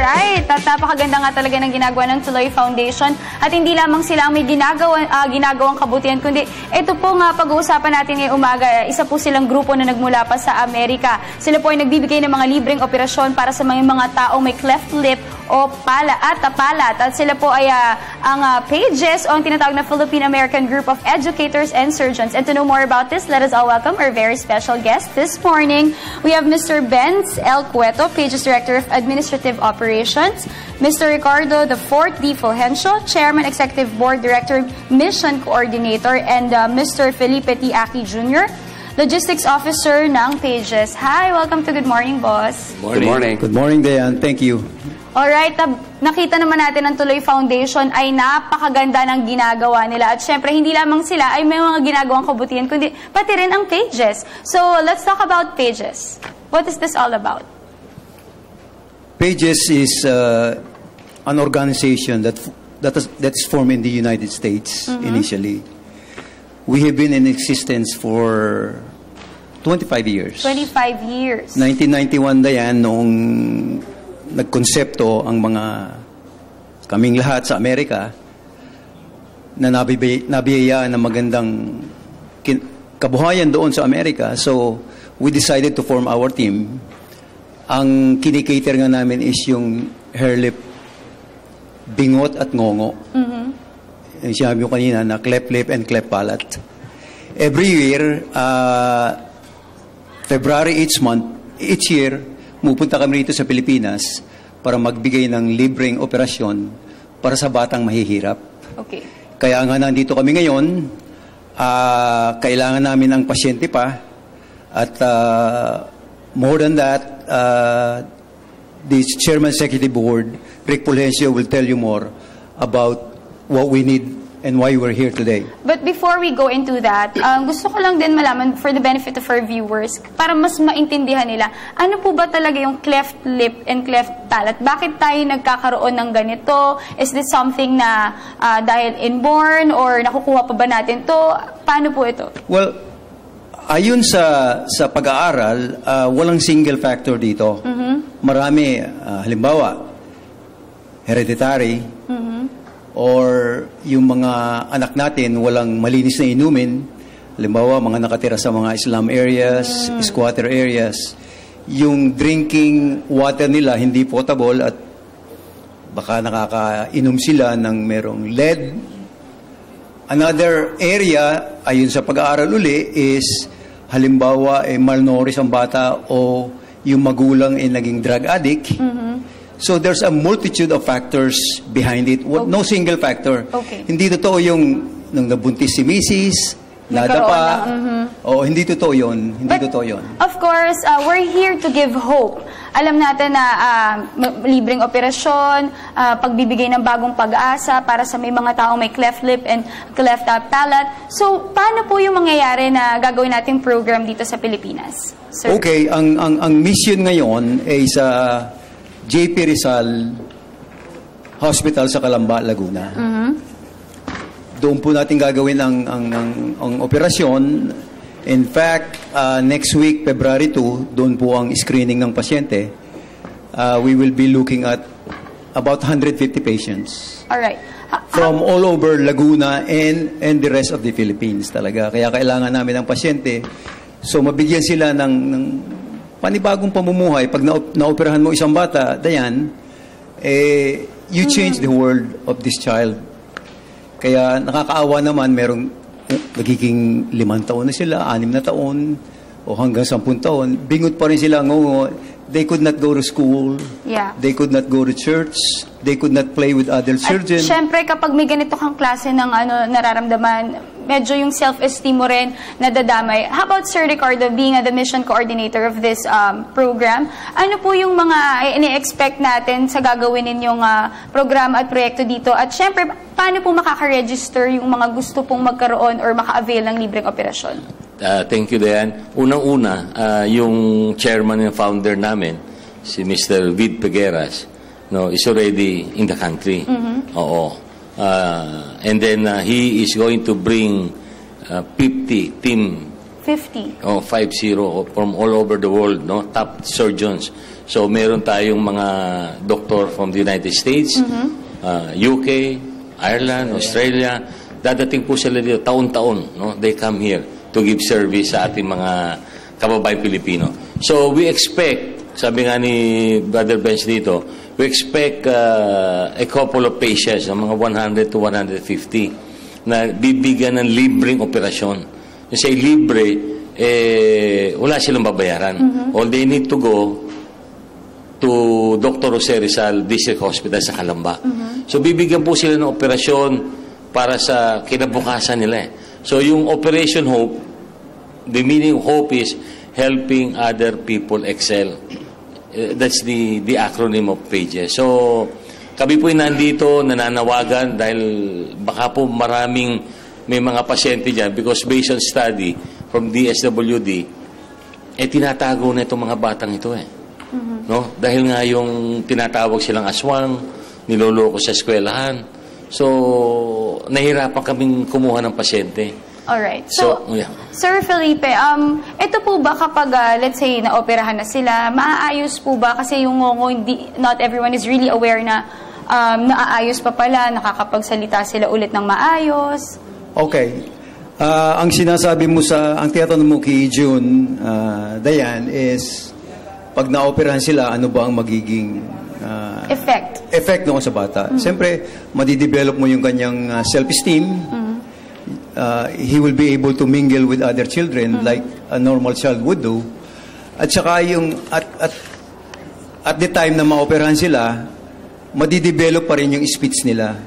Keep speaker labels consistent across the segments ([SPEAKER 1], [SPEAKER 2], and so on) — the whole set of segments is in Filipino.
[SPEAKER 1] Alright, at napakaganda nga talaga ng ginagawa ng Tuloy Foundation. At hindi lamang sila ang may ginagawang kabutihan, kundi ito po nga pag-uusapan natin ngayong umaga, isa po silang grupo na nagmula pa sa Amerika. Sila po ay nagbibigay ng mga libreng operasyon para sa mga taong may cleft lip o palat. At sila po ay ang PAGES o ang tinatawag na Philippine-American Group of Educators and Surgeons. And to know more about this, let us all welcome our very special guest this morning. We have Mr. Benz L. Cueto, PAGES Director of Administrative Operations, Mr. Ricardo IV D. Fulgencio, Chairman, Executive Board Director, Mission Coordinator, and Mr. Felipe T. Aki Jr., Logistics Officer ng PAGES. Hi, welcome to Good Morning, Boss.
[SPEAKER 2] Good morning.
[SPEAKER 3] Good morning, Dayan. Thank you.
[SPEAKER 1] Alright, nakita naman natin ang Tuloy Foundation ay napakaganda ng ginagawa nila. At syempre, hindi lamang sila ay may mga ginagawang kabutihan, kundi pati rin ang PAGES. So, let's talk about PAGES. What is this all about?
[SPEAKER 3] PAGES is an organization that is formed in the United States initially. We have been in existence for 25 years. 25 years. 1991, Dayan, noong nagkonsepto ang kaming lahat sa Amerika na nabiyayaan ng magandang kabuhayan doon sa Amerika. So, we decided to form our team. Ang kinikater nga namin is yung hair lip, bingot at ngongo. Yung sinabi ko kanina na cleft lip and cleft palate. Every year, February each year, pupunta kami rito sa Pilipinas para magbigay ng libreng operasyon para sa batang mahihirap.
[SPEAKER 1] Okay.
[SPEAKER 3] Kaya nga nandito kami ngayon, kailangan namin ng pasyente pa at more than that, the Chairman Executive Board, Rick Fulgencio, will tell you more about what we need and why we're here today. But
[SPEAKER 1] before we go into that, gusto ko lang din malaman for the benefit of our viewers, para mas maintindihan nila, ano po ba talaga yung cleft lip and cleft palate? Bakit tayo nagkakaroon ng ganito? Is this something na dahil inborn or nakukuha pa ba natin to? Paano po ito?
[SPEAKER 3] Well, ayon sa pag-aaral, walang single factor dito. Marami, halimbawa, hereditary, or yung mga anak natin walang malinis na inumin, halimbawa mga nakatira sa mga slum areas, squatter areas, yung drinking water nila hindi potable at baka nakakainom sila ng merong lead. Another area, ayon sa pag-aaral uli, is halimbawa malnourished ang bata o yung magulang naging drug addict. So there's a multitude of factors behind it. No single factor.
[SPEAKER 1] Okay.
[SPEAKER 3] Hindi totoo yung nung nabuntis si Mrs., nadapa. O hindi totoo yun. Hindi totoo yun.
[SPEAKER 1] Of course, we're here to give hope. Alam natin na libreng operasyon, pagbibigay ng bagong pag-asa para sa may mga taong may cleft lip and cleft palate. So, paano po yung mangyayari na gagawin nating program dito sa Pilipinas? Sir?
[SPEAKER 3] Okay, ang mission ngayon ay sa JP Rizal Hospital sa Calamba, Laguna. Doon po natin gagawin ang operasyon. In fact, next week, February 2, doon po ang screening ng pasyente. We will be looking at about 150 patients.
[SPEAKER 1] Alright.
[SPEAKER 3] From all over Laguna and the rest of the Philippines talaga. Kaya kailangan namin ng pasyente. So, mabigyan sila ng panibagong pamumuhay. Pag naoperahan mo isang bata, Dayan, you change the world of this child. Kaya nakakaawa naman, merong nagiging 5 taon na sila, 6 na taon, o hanggang 10 taon. Bingot pa rin sila, ngongo. They could not go to school.
[SPEAKER 1] Yeah.
[SPEAKER 3] They could not go to church. They could not play with other children.
[SPEAKER 1] At syempre, kapag may ganito kang klase ng nararamdaman, medyo yung self-esteem mo rin nadadamay. How about Sir Ricardo, being the mission coordinator of this program, ano po yung mga ini-expect natin sa gagawin ninyong programa at proyekto dito? At syempre, paano po makaka-register yung mga gusto pong magkaroon or maka-avail ng libreng operasyon?
[SPEAKER 2] Thank you, Dayan. Unang-una, yung chairman and founder namin, si Mr. Vid Pegueras, is already in the country. Oo. And then he is going to bring 50 team
[SPEAKER 1] 50.
[SPEAKER 2] Oh, 50 from all over the world, no? Top surgeons. So, meron tayong mga doctor from the United States, UK, Ireland, Australia. Dadating po sila dito taon-taon. No? They come here to give service sa ating mga kababayan Pilipino. So, we expect, sabi nga ni Brother Benz dito, we expect a couple of patients, mga 100 to 150, na bibigyan ng libreng operasyon. Yung say libre, wala silang babayaran. All they need to go to Dr. Jose Rizal District Hospital sa Calamba. So, bibigyan po sila ng operasyon para sa kinabukasan nila. So, yung Operation Hope, the meaning of hope is helping other people excel. That's the acronym of PAGES. So, kami po nandito, nananawagan dahil baka po may mga pasyente dyan because based on study from DSWD, tinatago na itong mga batang ito No? Dahil nga yung tinatawag silang aswang, niloloko sa eskwelahan. So, nahirapan kaming kumuha ng pasyente.
[SPEAKER 1] Alright. So,
[SPEAKER 2] yeah.
[SPEAKER 1] Sir Felipe, ito po ba kapag, let's say, naoperahan na sila, maaayos po ba? Kasi yung ngongo, not everyone is really aware na naaayos pa pala, nakakapagsalita sila ulit ng maayos.
[SPEAKER 3] Okay. Ang sinasabi mo ang tiyatanong mo kay June, Dayan, is pag naoperahan sila, ano ba ang magiging effect noon sa bata? Siyempre, madidevelop mo yung kanyang self-esteem. He will be able to mingle with other children like a normal child would do. At saka yung at the time na maoperahan sila, madidevelop pa rin yung speech nila.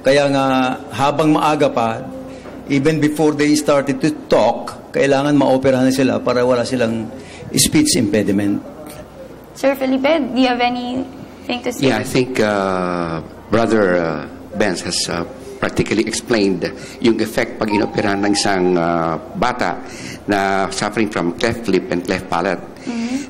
[SPEAKER 3] Kaya nga, habang maaga pa, even before they started to talk, kailangan maoperahan na sila para wala silang speech impediment.
[SPEAKER 1] Sir Felipe, do you have anything to say?
[SPEAKER 4] Yeah, I think Brother Benz has practically explained yung effect pag inoperahan ng isang bata na suffering from cleft lip and cleft palate.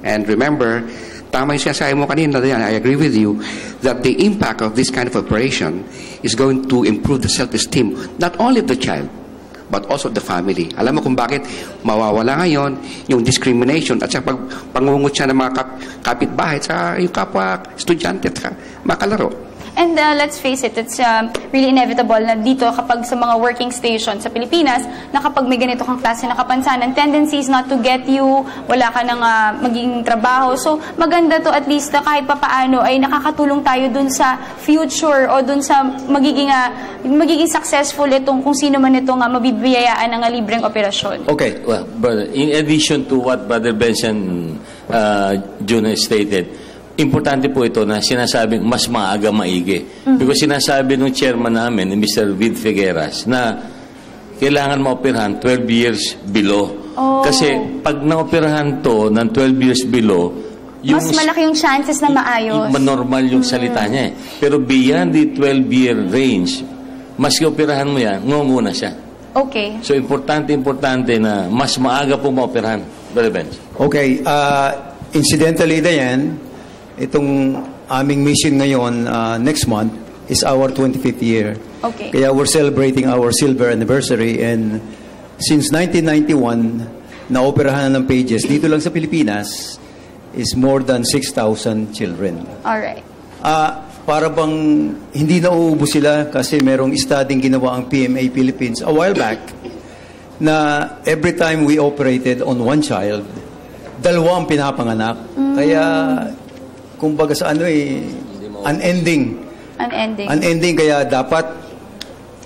[SPEAKER 4] And remember, tama yung sinasabi mo kanina, I agree with you, that the impact of this kind of operation is going to improve the self-esteem, not only of the child, but also the family. Alam mo kung bakit mawawala ngayon yung discrimination at sa pangungot siya ng mga kapitbahay sa yung kapwa estudyante at makalaro.
[SPEAKER 1] And let's face it, it's really inevitable na dito kapag sa mga working stations sa Pilipinas, na kapag may ganito kang klase na kapansanan, tendency is not to get you, wala ka nang magiging trabaho. So, maganda to at least na kahit papaano ay nakakatulong tayo dun sa future o dun sa magiging successful itong kung sino man itong mabibiyayaan ng libreng operasyon.
[SPEAKER 2] Okay, well, brother, in addition to what Brother Benson Jr. stated, importante po ito na sinasabing mas maaga maigi. Because sinasabi ng chairman namin, ni Mr. Vid Figueras, na kailangan maoperahan 12 years below. Kasi pag naoperahan to ng 12 years below,
[SPEAKER 1] mas malaki yung chances na maayos.
[SPEAKER 2] Normal yung salita niya. Pero beyond the 12-year range, mas operahan mo yan, ngunguna siya.
[SPEAKER 1] Okay.
[SPEAKER 2] So, importante na mas maaga po maoperahan. Brother Benz.
[SPEAKER 3] Okay. Incidentally, Dayan, itong aming mission ngayon next month is our 25th year.
[SPEAKER 1] Okay.
[SPEAKER 3] Kaya we're celebrating our silver anniversary, and since 1991 naoperahan ng PAGES dito lang sa Pilipinas is more than 6,000 children.
[SPEAKER 1] Alright.
[SPEAKER 3] Para bang hindi nauubos sila kasi merong studying ginawa ang PMA Philippines a while back na every time we operated on one child, dalawa ang pinapanganak. Kaya kumbaga sa unending. Unending, kaya dapat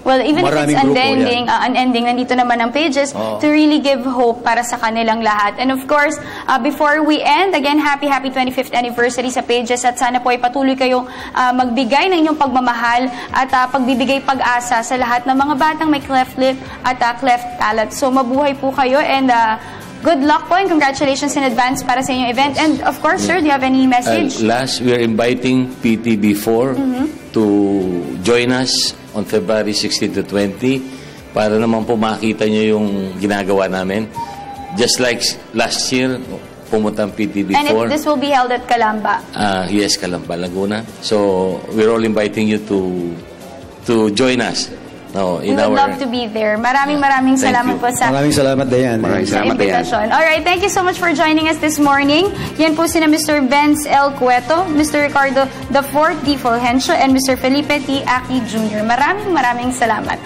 [SPEAKER 1] well, even if it's
[SPEAKER 3] unending,
[SPEAKER 1] nandito naman ang PAGES to really give hope para sa kanilang lahat. And of course, before we end, again, happy 25th anniversary sa PAGES at sana po ay patuloy kayong magbigay ng inyong pagmamahal at pagbibigay pag-asa sa lahat ng mga batang may cleft lip at cleft palate. So mabuhay po kayo and good luck po and congratulations in advance para sa inyong event. And of course, sir, do you have any message?
[SPEAKER 2] Last, we are inviting PTB4 to join us on February 16 to 20 para naman po makita nyo yung ginagawa namin. Just like last year, pumunta ang PTB4.
[SPEAKER 1] And this will be held at Calamba?
[SPEAKER 2] Yes, Calamba, Laguna. So, we're all inviting you to join us No,
[SPEAKER 1] We would love to be there. Maraming
[SPEAKER 2] Thank
[SPEAKER 1] salamat
[SPEAKER 2] you.
[SPEAKER 1] po sa
[SPEAKER 3] Maraming salamat, Dayan.
[SPEAKER 4] Maraming
[SPEAKER 1] sa
[SPEAKER 4] salamat, Dayan.
[SPEAKER 1] invitation. Alright, thank you so much for joining us this morning. Yan po sina Mr. Benz L. Cueto, Mr. Ricardo IV D. Fulgencio, and Mr. Felipe T. Aki Jr. Maraming salamat.